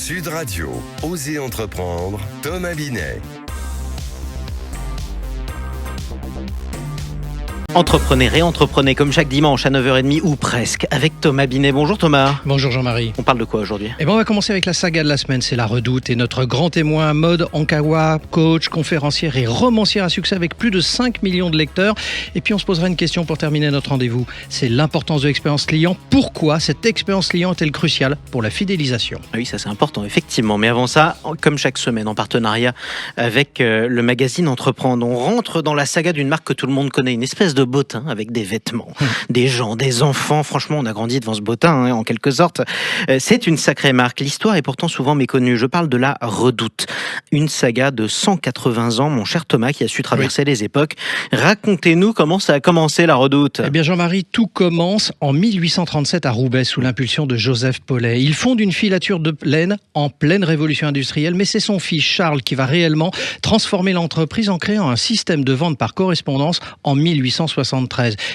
Sud Radio, Osez entreprendre, Thomas Binet. Entreprenez, réentreprenez comme chaque dimanche à 9h30 ou presque avec Thomas Binet. Bonjour Thomas. Bonjour Jean-Marie. On parle de quoi aujourd'hui ? On va commencer avec la saga de la semaine, c'est La Redoute. Et notre grand témoin, Maud Ankawa, coach, conférencière et romancière à succès avec plus de 5 millions de lecteurs. Et puis on se posera une question pour terminer notre rendez-vous. C'est l'importance de l'expérience client. Pourquoi cette expérience client est-elle cruciale pour la fidélisation ? Oui, ça c'est important, effectivement. Mais avant ça, comme chaque semaine, en partenariat avec le magazine Entreprendre, on rentre dans la saga d'une marque que tout le monde connaît, une espèce de bottin avec des vêtements, des gens, des enfants. Franchement, on a grandi devant ce bottin, en quelque sorte. C'est une sacrée marque. L'histoire est pourtant souvent méconnue. Je parle de La Redoute, une saga de 180 ans, mon cher Thomas, qui a su traverser les époques. Racontez-nous comment ça a commencé, La Redoute. Eh bien, Jean-Marie, tout commence en 1837 à Roubaix, sous l'impulsion de Joseph Paulet. Il fonde une filature de laine en pleine révolution industrielle, mais c'est son fils Charles qui va réellement transformer l'entreprise en créant un système de vente par correspondance en 1873.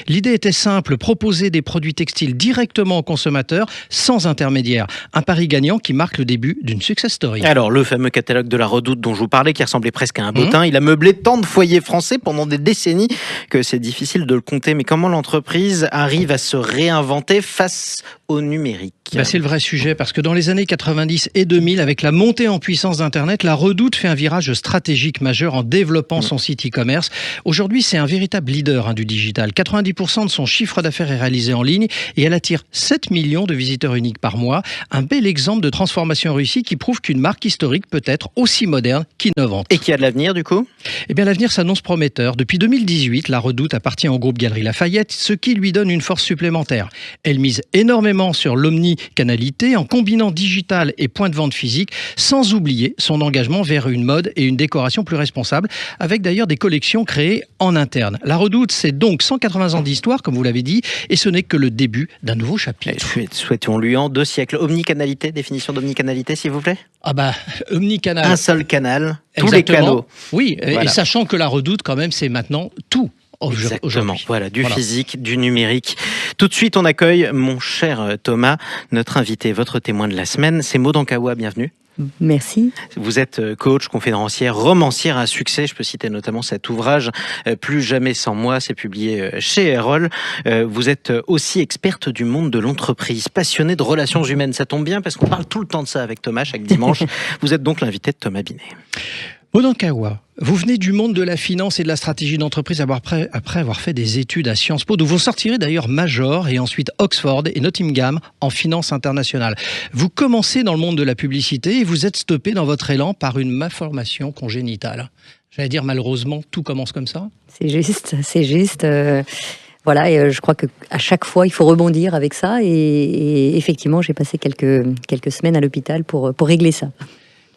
L'idée était simple, proposer des produits textiles directement aux consommateurs, sans intermédiaire. Un pari gagnant qui marque le début d'une success story. Alors, le fameux catalogue de La Redoute dont je vous parlais, qui ressemblait presque à un bottin, il a meublé tant de foyers français pendant des décennies que c'est difficile de le compter. Mais comment l'entreprise arrive à se réinventer face au numérique ? C'est le vrai sujet, parce que dans les années 90 et 2000, avec la montée en puissance d'Internet, La Redoute fait un virage stratégique majeur en développant son site e-commerce. Aujourd'hui, c'est un véritable leader du digital. 90% de son chiffre d'affaires est réalisé en ligne et elle attire 7 millions de visiteurs uniques par mois. Un bel exemple de transformation réussie qui prouve qu'une marque historique peut être aussi moderne qu'innovante. Et qui a de l'avenir, du coup ? Eh bien, l'avenir s'annonce prometteur. Depuis 2018, La Redoute appartient au groupe Galeries Lafayette, ce qui lui donne une force supplémentaire. Elle mise énormément sur l'omnicanalité en combinant digital et points de vente physique, sans oublier son engagement vers une mode et une décoration plus responsable, avec d'ailleurs des collections créées en interne. La Redoute, c'est donc 180 ans d'histoire, comme vous l'avez dit, et ce n'est que le début d'un nouveau chapitre. Souhaitons-lui en 2 siècles. Omnicanalité, définition d'omnicanalité, s'il vous plaît ? Omnicanal. Un seul canal, tous Exactement. les canaux. Oui, voilà. Et sachant que La Redoute, quand même, c'est maintenant tout. Exactement, voilà, du physique, du numérique. Tout de suite, on accueille mon cher Thomas, notre invité, votre témoin de la semaine. C'est Maud Ankawa, bienvenue. Merci. Vous êtes coach, conférencière, romancière à succès. Je peux citer notamment cet ouvrage « Plus jamais sans moi », c'est publié chez Erol. Vous êtes aussi experte du monde de l'entreprise, passionnée de relations humaines. Ça tombe bien parce qu'on parle tout le temps de ça avec Thomas chaque dimanche. Vous êtes donc l'invité de Thomas Binet. Maud Ankawa, vous venez du monde de la finance et de la stratégie d'entreprise après avoir fait des études à Sciences Po, d'où vous sortirez d'ailleurs Major et ensuite Oxford et Nottingham en finance internationale. Vous commencez dans le monde de la publicité et vous êtes stoppé dans votre élan par une malformation congénitale. J'allais dire malheureusement, tout commence comme ça ? C'est juste. Voilà, et je crois qu'à chaque fois, il faut rebondir avec ça. Et effectivement, j'ai passé quelques semaines à l'hôpital pour régler ça.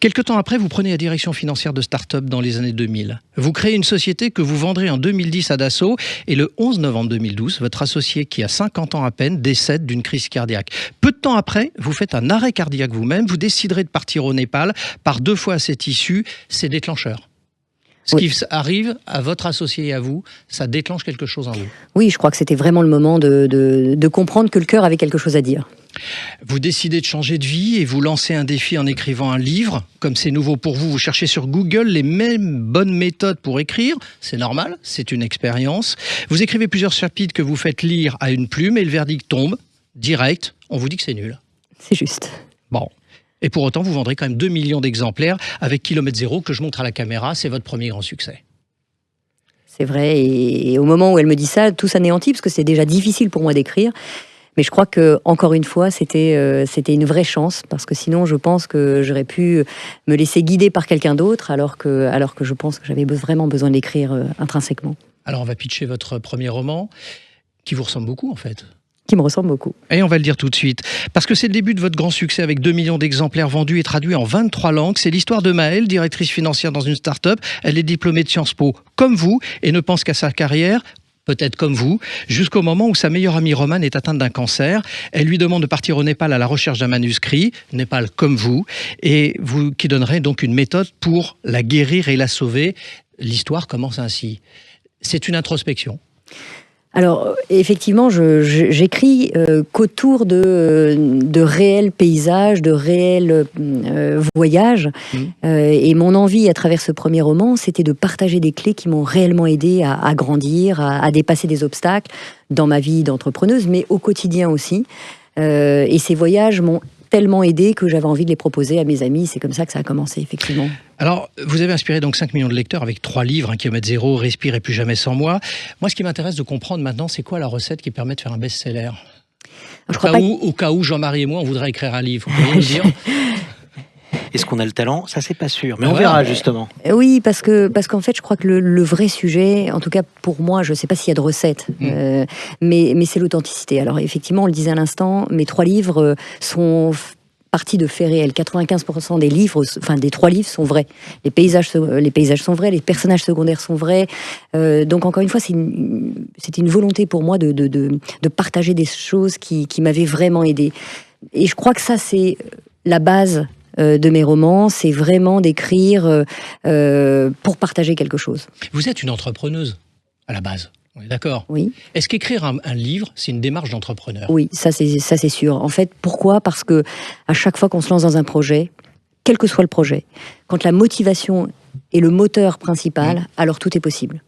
Quelque temps après, vous prenez la direction financière de start-up dans les années 2000. Vous créez une société que vous vendrez en 2010 à Dassault et le 11 novembre 2012, votre associé qui a 50 ans à peine décède d'une crise cardiaque. Peu de temps après, vous faites un arrêt cardiaque vous-même, vous déciderez de partir au Népal. Par 2 fois à cette issue, c'est déclencheur. Ce qui arrive à votre associé et à vous, ça déclenche quelque chose en vous. Oui, je crois que c'était vraiment le moment de comprendre que le cœur avait quelque chose à dire. Vous décidez de changer de vie et vous lancez un défi en écrivant un livre. Comme c'est nouveau pour vous, vous cherchez sur Google les mêmes bonnes méthodes pour écrire. C'est normal, c'est une expérience. Vous écrivez plusieurs chapitres que vous faites lire à une plume et le verdict tombe. Direct, on vous dit que c'est nul. C'est juste. Bon. Et pour autant, vous vendrez quand même 2 millions d'exemplaires avec Kilomètre Zéro que je montre à la caméra. C'est votre premier grand succès. C'est vrai. Et au moment où elle me dit ça, tout s'anéantit parce que c'est déjà difficile pour moi d'écrire. Mais je crois que, encore une fois, c'était une vraie chance, parce que sinon, je pense que j'aurais pu me laisser guider par quelqu'un d'autre, alors que je pense que j'avais vraiment besoin d'écrire intrinsèquement. Alors, on va pitcher votre premier roman, qui vous ressemble beaucoup, en fait. Qui me ressemble beaucoup. Et on va le dire tout de suite, parce que c'est le début de votre grand succès avec 2 millions d'exemplaires vendus et traduits en 23 langues. C'est l'histoire de Maëlle, directrice financière dans une start-up. Elle est diplômée de Sciences Po, comme vous, et ne pense qu'à sa carrière, peut-être comme vous, jusqu'au moment où sa meilleure amie Romane est atteinte d'un cancer. Elle lui demande de partir au Népal à la recherche d'un manuscrit, Népal comme vous, et vous qui donnerez donc une méthode pour la guérir et la sauver. L'histoire commence ainsi. C'est une introspection. Alors, effectivement, j'écris qu'autour de réels paysages, de réels voyages. Et mon envie, à travers ce premier roman, c'était de partager des clés qui m'ont réellement aidé à grandir, à dépasser des obstacles dans ma vie d'entrepreneuse, mais au quotidien aussi. Et ces voyages m'ont tellement aidé que j'avais envie de les proposer à mes amis. C'est comme ça que ça a commencé, effectivement. Alors, vous avez inspiré donc 5 millions de lecteurs avec 3 livres, 1 km 0, Respire et plus jamais sans moi. Moi, ce qui m'intéresse de comprendre maintenant, c'est quoi la recette qui permet de faire un best-seller ? Au cas où Jean-Marie et moi, on voudrait écrire un livre, vous pourriez nous dire ? Est-ce qu'on a le talent ? Ça, c'est pas sûr. Mais on verra, justement. Oui, parce qu'en fait, je crois que le vrai sujet, en tout cas pour moi, je ne sais pas s'il y a de recette, mais c'est l'authenticité. Alors, effectivement, on le disait à l'instant, mes 3 livres sont partie de faits réels. 95% des livres, enfin des 3 livres sont vrais. Les paysages sont vrais, les personnages secondaires sont vrais. Donc encore une fois, c'était une volonté pour moi de partager des choses qui m'avaient vraiment aidé. Et je crois que ça, c'est la base de mes romans, c'est vraiment d'écrire pour partager quelque chose. Vous êtes une entrepreneuse à la base. On est d'accord. Oui. Est-ce qu'écrire un livre, c'est une démarche d'entrepreneur ? Oui, ça c'est sûr. En fait, pourquoi ? Parce que à chaque fois qu'on se lance dans un projet, quel que soit le projet, quand la motivation est le moteur principal, alors tout est possible.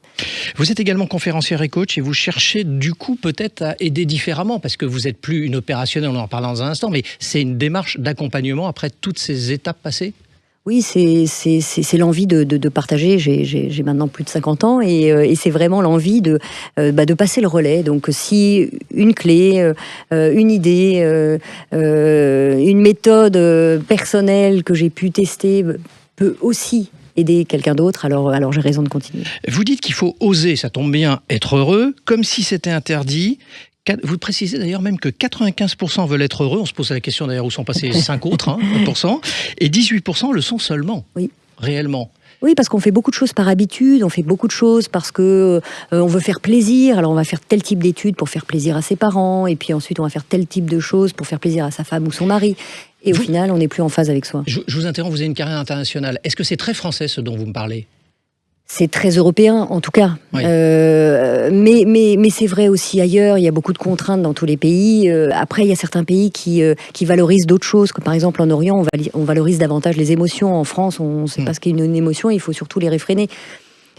Vous êtes également conférencière et coach et vous cherchez du coup peut-être à aider différemment parce que vous n'êtes plus une opérationnelle, on en reparlera dans un instant, mais c'est une démarche d'accompagnement après toutes ces étapes passées ? Oui, c'est l'envie de partager. J'ai maintenant plus de 50 ans et c'est vraiment l'envie de passer le relais. Donc si une clé, une idée, une méthode personnelle que j'ai pu tester peut aussi aider quelqu'un d'autre, alors j'ai raison de continuer. Vous dites qu'il faut oser, ça tombe bien, être heureux, comme si c'était interdit. Vous précisez d'ailleurs même que 95% veulent être heureux. On se pose la question d'ailleurs où sont passés les 5 autres, et 18% le sont seulement, oui. Réellement. Oui, parce qu'on fait beaucoup de choses par habitude, on fait beaucoup de choses parce que on veut faire plaisir. Alors on va faire tel type d'études pour faire plaisir à ses parents, et puis ensuite on va faire tel type de choses pour faire plaisir à sa femme ou son mari. Et au final, on n'est plus en phase avec soi. Je vous interromps, vous avez une carrière internationale. Est-ce que c'est très français ce dont vous me parlez ? C'est très européen, en tout cas. Oui. Mais c'est vrai aussi ailleurs. Il y a beaucoup de contraintes dans tous les pays. Après, il y a certains pays qui valorisent d'autres choses. Comme par exemple, en Orient, on valorise davantage les émotions. En France, on ne sait pas ce qu'est une émotion. Il faut surtout les réfréner.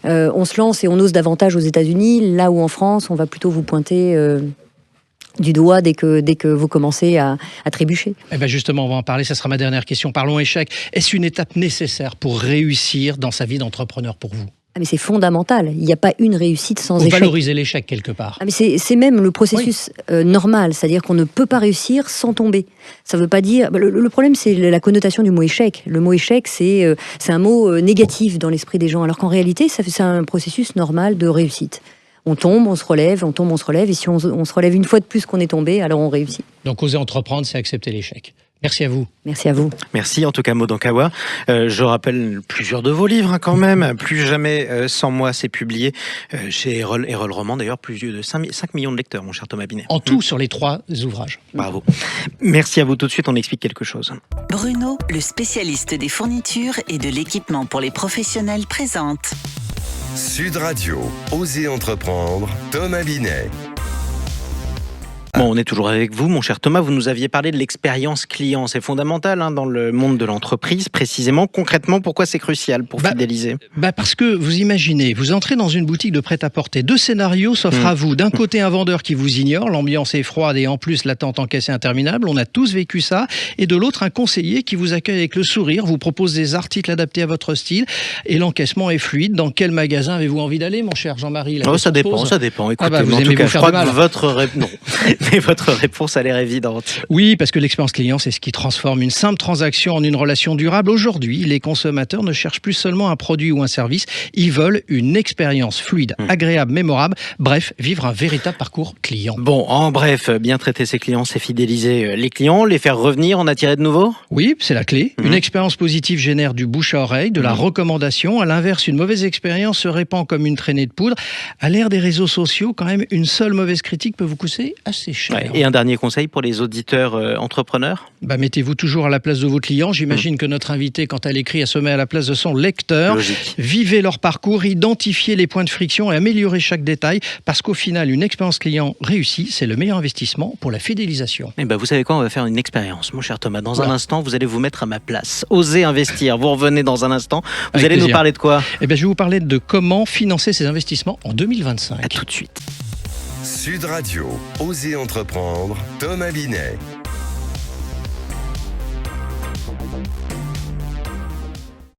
On se lance et on ose davantage aux États-Unis. Là où en France, on va plutôt vous pointer du doigt dès que vous commencez à trébucher. Eh ben justement, on va en parler. Ça sera ma dernière question. Parlons échec. Est-ce une étape nécessaire pour réussir dans sa vie d'entrepreneur pour vous ? Ah mais c'est fondamental. Il n'y a pas une réussite sans échec. Valoriser l'échec quelque part. Ah mais c'est même le processus normal, c'est-à-dire qu'on ne peut pas réussir sans tomber. Ça veut pas dire. Le problème, c'est la connotation du mot échec. Le mot échec, c'est un mot négatif dans l'esprit des gens, alors qu'en réalité, c'est un processus normal de réussite. On tombe, on se relève, on tombe, on se relève, et si on se relève une fois de plus qu'on est tombé, alors on réussit. Donc oser entreprendre, c'est accepter l'échec. Merci à vous. Merci à vous. Merci en tout cas Maud Ankawa. Je rappelle plusieurs de vos livres quand même. Plus jamais sans moi, c'est publié chez Erol Roman. D'ailleurs, plus de 5 millions de lecteurs, mon cher Thomas Binet. En tout, sur les 3 ouvrages. Bravo. Merci à vous. Tout de suite, on explique quelque chose. Bruno, le spécialiste des fournitures et de l'équipement pour les professionnels, présente Sud Radio, Osez entreprendre, Thomas Binet. Bon, on est toujours avec vous, mon cher Thomas. Vous nous aviez parlé de l'expérience client. C'est fondamental dans le monde de l'entreprise. Précisément, concrètement, pourquoi c'est crucial pour fidéliser ? Parce que vous imaginez, vous entrez dans une boutique de prêt-à-porter. 2 scénarios s'offrent à vous. D'un côté, un vendeur qui vous ignore, l'ambiance est froide et en plus, l'attente en caisse est interminable. On a tous vécu ça. Et de l'autre, un conseiller qui vous accueille avec le sourire, vous propose des articles adaptés à votre style et l'encaissement est fluide. Dans quel magasin avez-vous envie d'aller, mon cher Jean-Marie ? Ça dépend. Écoutez, vous en tout aimez cas, vous je faire crois du mal. que votre réponse a l'air évidente. Oui, parce que l'expérience client, c'est ce qui transforme une simple transaction en une relation durable. Aujourd'hui, les consommateurs ne cherchent plus seulement un produit ou un service, ils veulent une expérience fluide, agréable, mémorable, bref, vivre un véritable parcours client. Bon, en bref, bien traiter ses clients, c'est fidéliser les clients, les faire revenir, en attirer de nouveaux ? Oui, c'est la clé. Une expérience positive génère du bouche à oreille, de la recommandation. À l'inverse, une mauvaise expérience se répand comme une traînée de poudre. À l'ère des réseaux sociaux, quand même, une seule mauvaise critique peut vous coûter assez assez cher. Et un dernier conseil pour les auditeurs entrepreneurs ? Mettez-vous toujours à la place de vos clients. J'imagine que notre invitée, quand elle écrit, elle se met à la place de son lecteur. Logique. Vivez leur parcours, identifiez les points de friction et améliorez chaque détail, parce qu'au final, une expérience client réussie, c'est le meilleur investissement pour la fidélisation. Vous savez quoi, on va faire une expérience, mon cher Thomas. Dans un instant, vous allez vous mettre à ma place. Osez investir. Vous revenez dans un instant. Vous Avec allez plaisir. nous parler de quoi ? Je vais vous parler de comment financer ces investissements en 2025. À tout de suite. Sud Radio, Osez entreprendre, Thomas Binet.